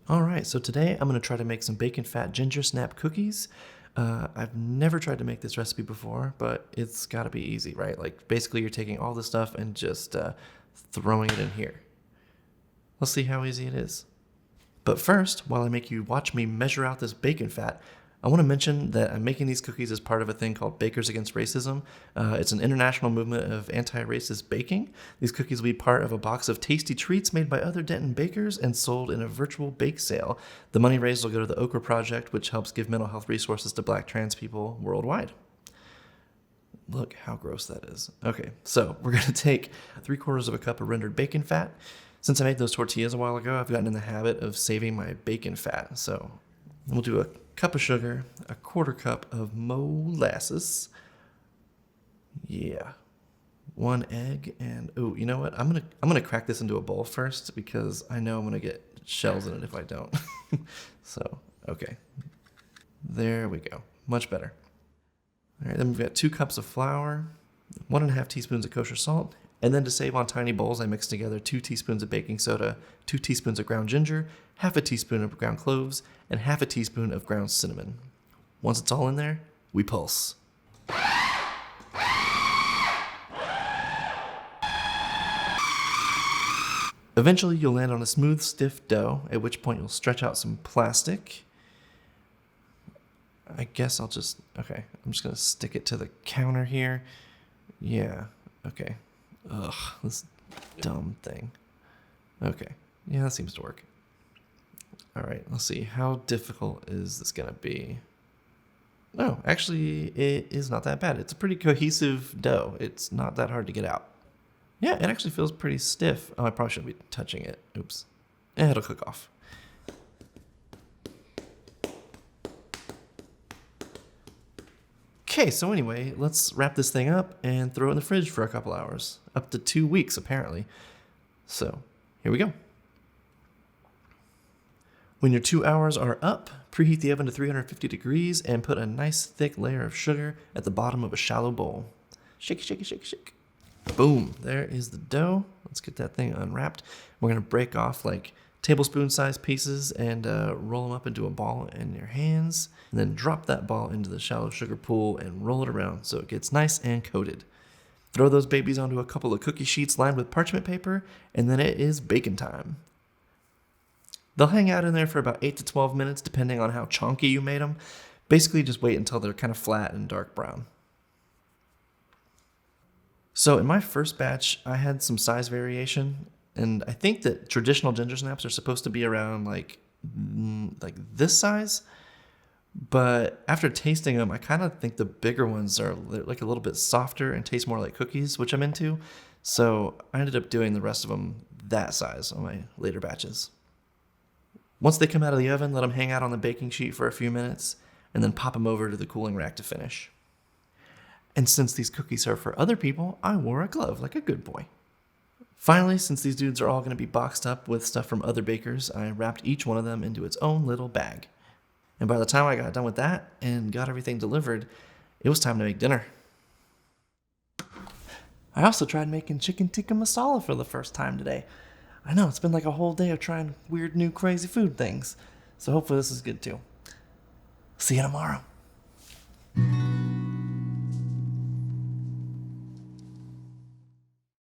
All right, so today I'm going to try to make some bacon fat ginger snap cookies. I've never tried to make this recipe before, but it's got to be easy, right? Like basically you're taking all this stuff and just throwing it in here. Let's see how easy it is. But first, while I make you watch me measure out this bacon fat, I want to mention that I'm making these cookies as part of a thing called Bakers Against Racism. It's an international movement of anti-racist baking. These cookies will be part of a box of tasty treats made by other Denton bakers and sold in a virtual bake sale. The money raised will go to the Okra Project, which helps give mental health resources to Black trans people worldwide. Look how gross that is. Okay, so we're going to take 3/4 of a cup of rendered bacon fat. Since I made those tortillas a while ago, I've gotten in the habit of saving my bacon fat. So we'll do a cup of sugar, 1/4 cup of molasses. Yeah. 1 egg, and oh, you know what? I'm gonna crack this into a bowl first because I know I'm gonna get shells in it if I don't. So, okay. There we go. Much better. All right, then we've got 2 cups of flour, 1.5 teaspoons of kosher salt, and then to save on tiny bowls, I mixed together 2 teaspoons of baking soda, 2 teaspoons of ground ginger, 1/2 teaspoon of ground cloves, and 1/2 teaspoon of ground cinnamon. Once it's all in there, we pulse. Eventually, you'll land on a smooth, stiff dough, at which point you'll stretch out some plastic. I guess I'm just going to stick it to the counter here. Yeah, okay. Ugh, this dumb thing. Okay, yeah, that seems to work. All right, let's see. How difficult is this going to be? No, actually, it is not that bad. It's a pretty cohesive dough. It's not that hard to get out. Yeah, it actually feels pretty stiff. Oh, I probably shouldn't be touching it. Oops. It'll cook off. Okay, so anyway, let's wrap this thing up and throw it in the fridge for a couple hours. Up to 2 weeks, apparently. So, here we go. When your 2 hours are up, preheat the oven to 350 degrees and put a nice thick layer of sugar at the bottom of a shallow bowl. Shake, shake, shake, shake. Boom, there is the dough. Let's get that thing unwrapped. We're going to break off like tablespoon-sized pieces and roll them up into a ball in your hands. And then drop that ball into the shallow sugar pool and roll it around so it gets nice and coated. Throw those babies onto a couple of cookie sheets lined with parchment paper, and then it is baking time. They'll hang out in there for about 8 to 12 minutes, depending on how chunky you made them. Basically, just wait until they're kind of flat and dark brown. So in my first batch, I had some size variation, and I think that traditional ginger snaps are supposed to be around like this size. But after tasting them, I kind of think the bigger ones are like a little bit softer and taste more like cookies, which I'm into. So I ended up doing the rest of them that size on my later batches. Once they come out of the oven, let them hang out on the baking sheet for a few minutes, and then pop them over to the cooling rack to finish. And since these cookies are for other people, I wore a glove like a good boy. Finally, since these dudes are all going to be boxed up with stuff from other bakers, I wrapped each one of them into its own little bag. And by the time I got done with that and got everything delivered, it was time to make dinner. I also tried making chicken tikka masala for the first time today. I know, it's been like a whole day of trying weird new crazy food things. So hopefully this is good too. See you tomorrow.